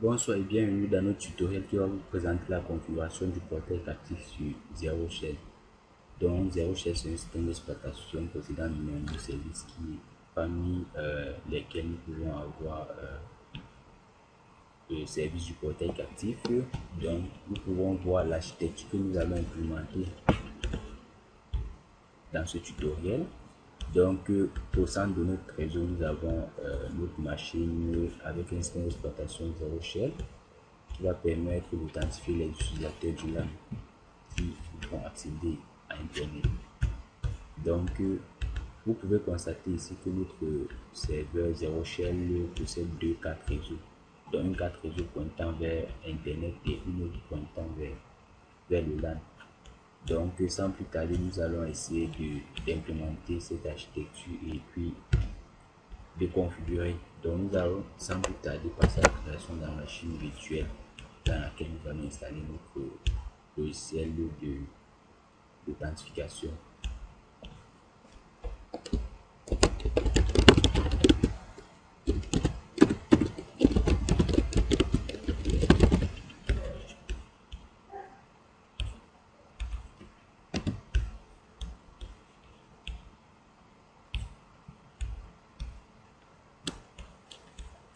Bonsoir et bienvenue dans notre tutoriel qui va vous présenter la configuration du portail captif sur Zero Shell. Donc Zero Shell, c'est un système d'exploitation possédant de nombreux services parmi lesquels nous pouvons avoir le service du portail captif. Donc nous pouvons voir l'architecture que nous allons implémenter dans ce tutoriel. Donc au centre de notre réseau, nous avons notre machine avec un système d'exploitation Zero Shell qui va permettre d'authentifier les utilisateurs du LAN qui vont accéder à Internet. Donc, vous pouvez constater ici que notre serveur Zero Shell possède deux cartes réseau. Donc, une carte réseau pointant vers Internet et une autre pointant vers le LAN. Donc, sans plus tarder, nous allons essayer d'implémenter cette architecture et puis de configurer. Donc, nous allons sans plus tarder passer à la création de la machine virtuelle dans laquelle nous allons installer notre logiciel d'authentification.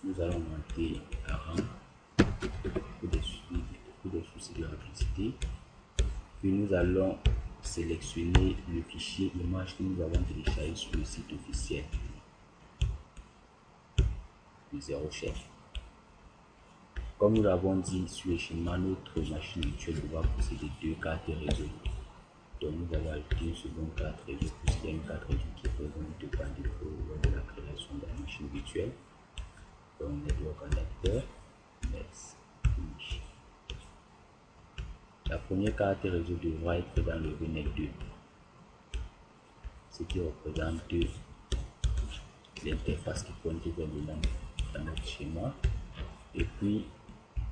Nous allons monter la RAM pour des soucis de rapidité. Puis nous allons sélectionner le fichier image que nous avons téléchargé sur le site officiel de Zero Shell. Comme nous l'avons dit sur le schéma, notre machine virtuelle va posséder deux cartes réseau. Donc nous allons ajouter une seconde carte réseau puisqu'il y a une carte réseau qui est présente par défaut lors de la création de la machine virtuelle. Donc network adapter, next, finish. La première carte réseau devra être dans le VNet 2, ce qui représente l'interface qui pointe vers le LAN dans notre schéma. Et puis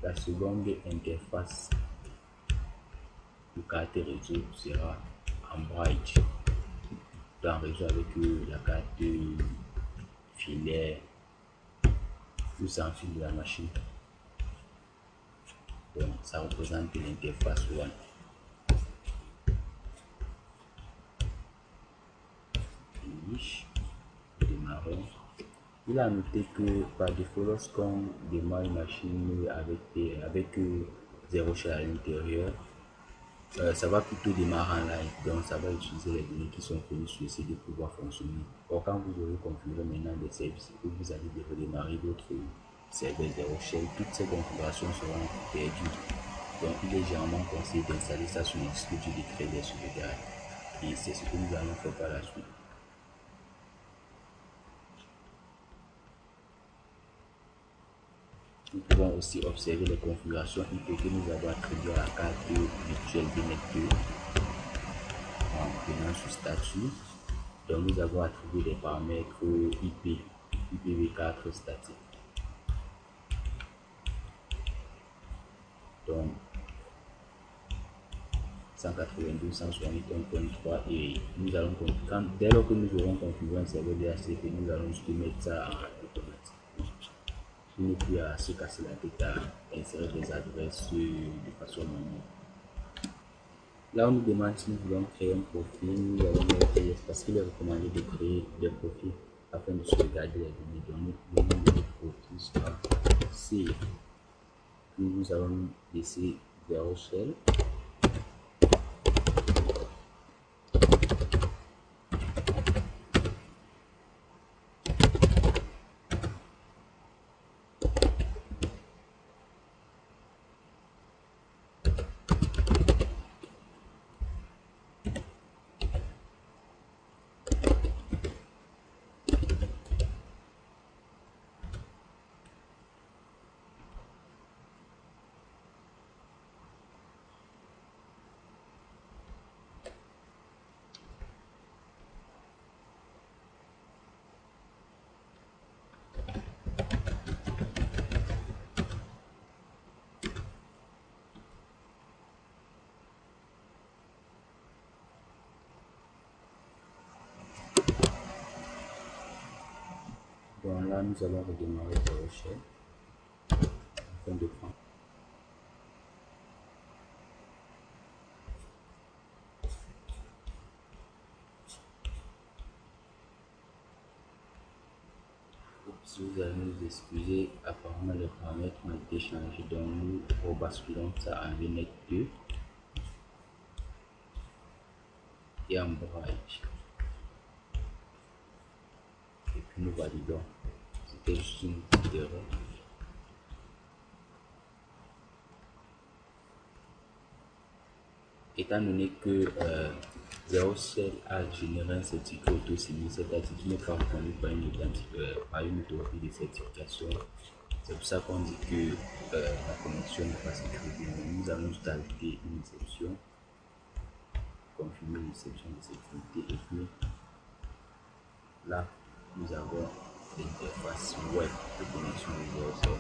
la seconde interface de carte réseau sera en bridge, dans le réseau avec la carte filaire ou sans fil de la machine. Donc ça représente l'interface 1. Finish, démarrons. Il a noté que par défaut, lorsqu'on démarre une machine avec Zero Shell à l'intérieur, ça va plutôt démarrer en live. Donc ça va utiliser les données qui sont fournies sur le site de pouvoir fonctionner. Or quand vous aurez configuré maintenant des services et vous allez redémarrer votre serveur Zero Shell, toutes ces configurations seront perdues. Donc il est généralement conseillé d'installer ça sur notre disque dur, de créer des sauvegardes. Et c'est ce que nous allons faire par la suite. Nous pouvons aussi observer les configurations IP que nous avons attribuées à la carte virtuelle VNet 2 en venant sur statut. Donc nous avons attribué des paramètres IP, IPv4 statique. Donc 192.168.1.3 et nous allons dès lors que nous aurons configuré un serveur DHCP, nous allons juste mettre ça en automatique. Il n'est plus à se casser la tête à insérer des adresses de façon manuelle. Là, on nous demande si nous voulons créer un profil, nous allons mettre yes parce qu'il est recommandé de créer des profils afin de sauvegarder les données. Donc, nous voulons que le profil soit C. Puis nous allons laisser Zero Shell. Donc là, nous allons redémarrer Zero Shell. point de prendre. Si vous allez nous excuser, apparemment les paramètres ont été changés, donc nous rebasculons ça en VNet 2 et en Braille. Et puis nous validons. C'était juste une petite erreur. Étant donné que Zero Shell a généré un certificat auto-signé, cet article n'est pas reconnu par une autorité de certification. C'est pour ça qu'on dit que la connexion n'est pas sécurisée. Nous allons juste ajouter une exception, confirmer l'exception de sécurité, et puis là, nous avons l'interface web de connexion de Zero Shell.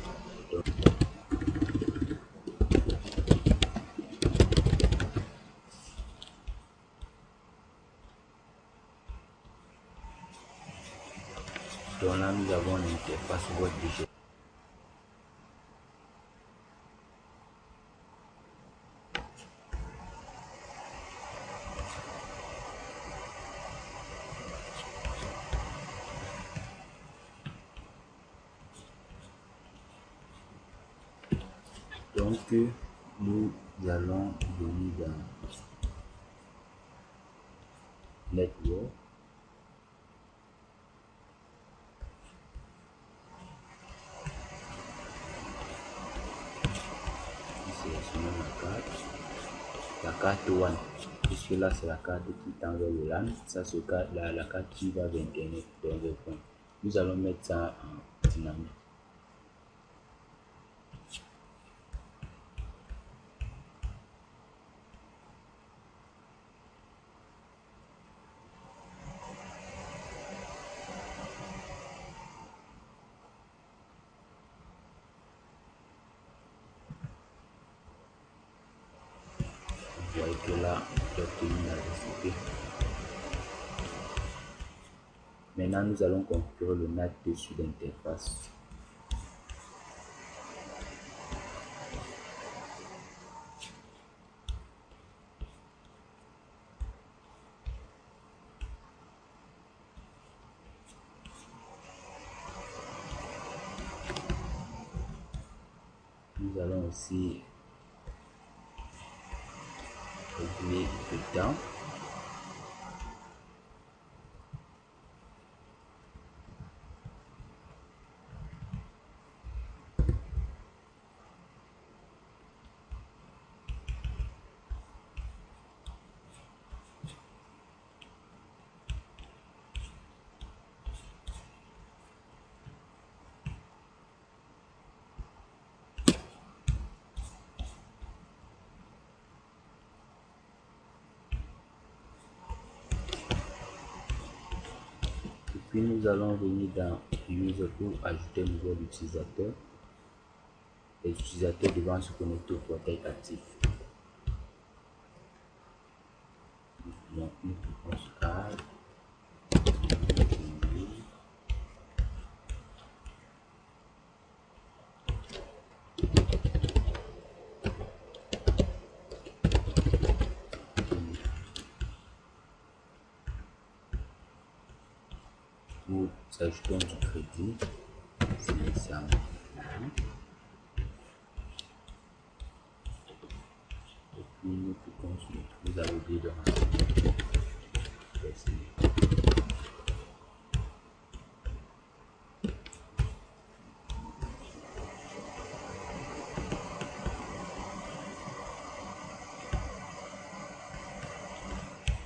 Donc là, nous avons l'interface web de Zero. Donc, nous allons venir dans Network. Sélectionnons la carte One, puisque là c'est la carte qui tend vers le LAN, ça c'est la carte qui va vers Internet, dans le point. Nous allons mettre ça en dynamique. Vous voyez que là, j'ai obtenu la récipe. Maintenant, nous allons configurer le NAT dessus l'interface. Nous allons aussi réguler le temps. Puis nous allons venir dans User pour ajouter un nouvel utilisateur. Les utilisateurs devront se connecter au portail actif. Donc nous cliquons sur Add. Nous ajoutons du crédit. C'est ça. Et puis nous cliquons sur vous avez oublié de renseigner.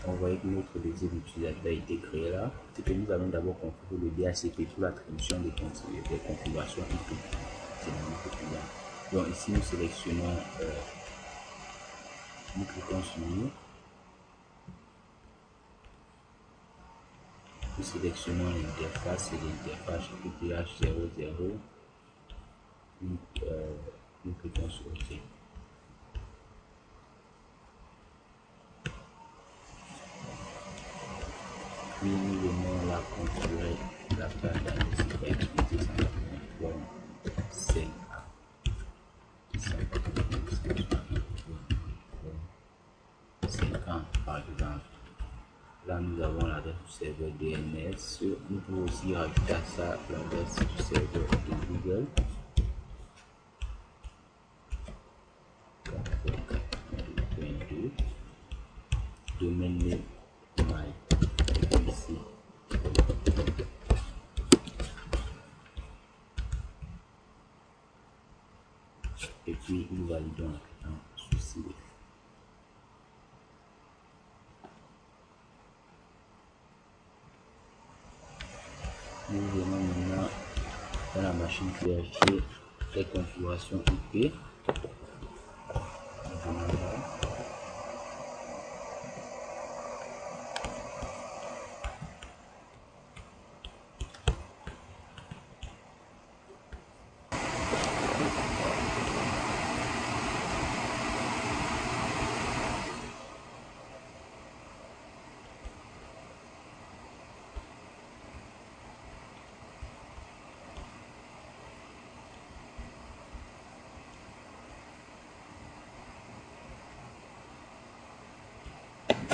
On voit que notre dossier d'utilisateur a été créé là. C'est que nous allons d'abord configurer le DHCP pour l'attribution des configurations IP. C'est notre client. Donc ici nous sélectionnons, nous cliquons sur nous. Nous sélectionnons l'interface, c'est l'interface PTH00. Nous cliquons sur OK. Puis nous venons là configurer la page d'adresse IP 283.5a. serveur DNS. Nous pouvons aussi rajouter à ça l'adresse du serveur de Google. Domaine name my ici. Et puis nous validons en souci. Nous venons maintenant dans la machine vérifier les configurations IP.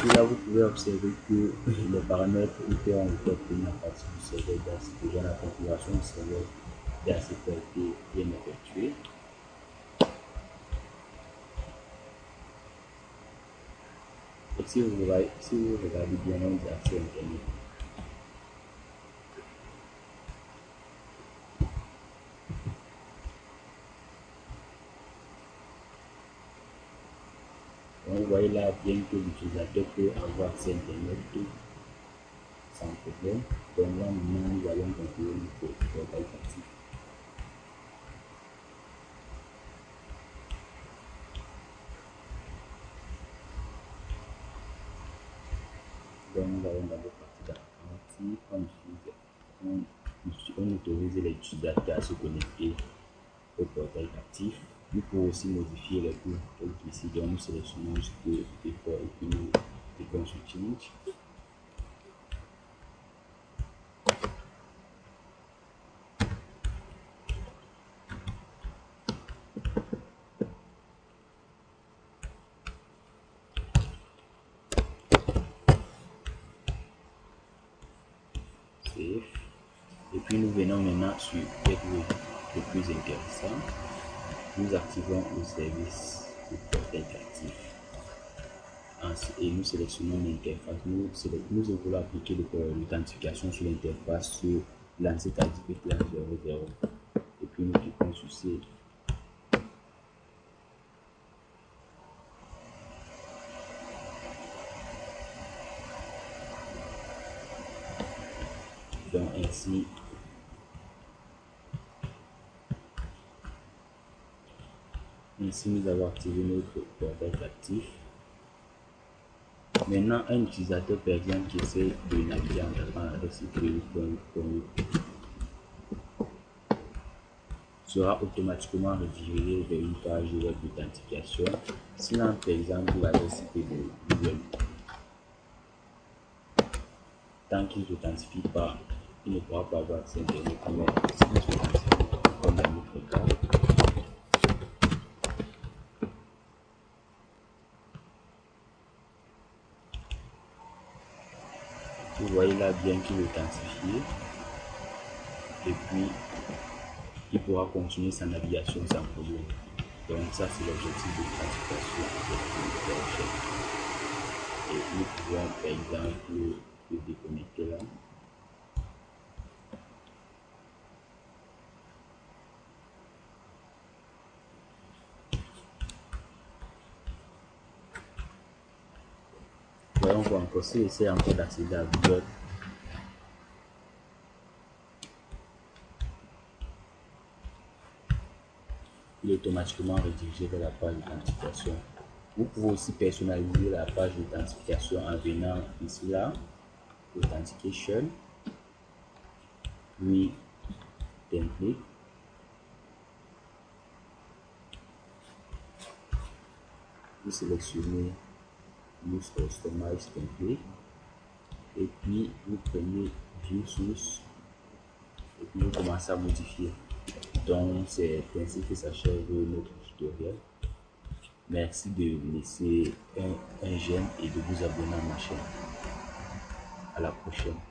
Et là, vous pouvez observer que les paramètres IP ont été obtenus à partir du serveur DHCP. Dans la configuration du serveur DHCP a été bien effectuée. Et si vous regardez bien, on a accès à Internet. Donc, vous voyez là bien que l'utilisateur peut avoir accès à Internet sans problème. Donc là, maintenant, nous allons configurer notre portail actif. Donc nous allons d'abord partir dans la partie, on autorise les utilisateurs à se connecter au portail actif. Nous pouvons aussi modifier les cours. Donc ici, donc, nous sélectionnons juste défaut et puis nous cliquons sur Change. Et puis nous venons maintenant sur le plus intéressant. Nous activons le service du portail actif et nous sélectionnons l'interface. Nous voulons appliquer l'authentification sur l'interface sur l'ancien IP plan 00 et puis nous cliquons sur Save. Donc ainsi nous avons activé notre portail actif. Maintenant, un utilisateur par exemple qui essaie de naviguer en tapant l'adresse sera automatiquement redirigé vers une page web d'authentification. S'il a par exemple l'adresse IP de Google, tant qu'il ne s'authentifie pas, il ne pourra pas avoir accès à Internet. Mais s'il s'authentifie, comme dans notre cas, vous voyez là bien qu'il est authentifié et puis il pourra continuer sa navigation sans problème. Donc ça c'est l'objectif de l'authentification avec le chef. Et nous pouvons par exemple le déconnecter là. Voyons voir encore s'il essaie encore d'accéder à Google. Il est automatiquement redirigé vers la page d'authentification. Vous pouvez aussi personnaliser la page d'authentification en venant ici là, Authentication, puis Template. Vous sélectionnez Use Customize Template et puis vous prenez View Source et puis vous commencez à modifier. Donc c'est ainsi que s'achève notre tutoriel. Merci de laisser un j'aime et de vous abonner à ma chaîne. À la prochaine.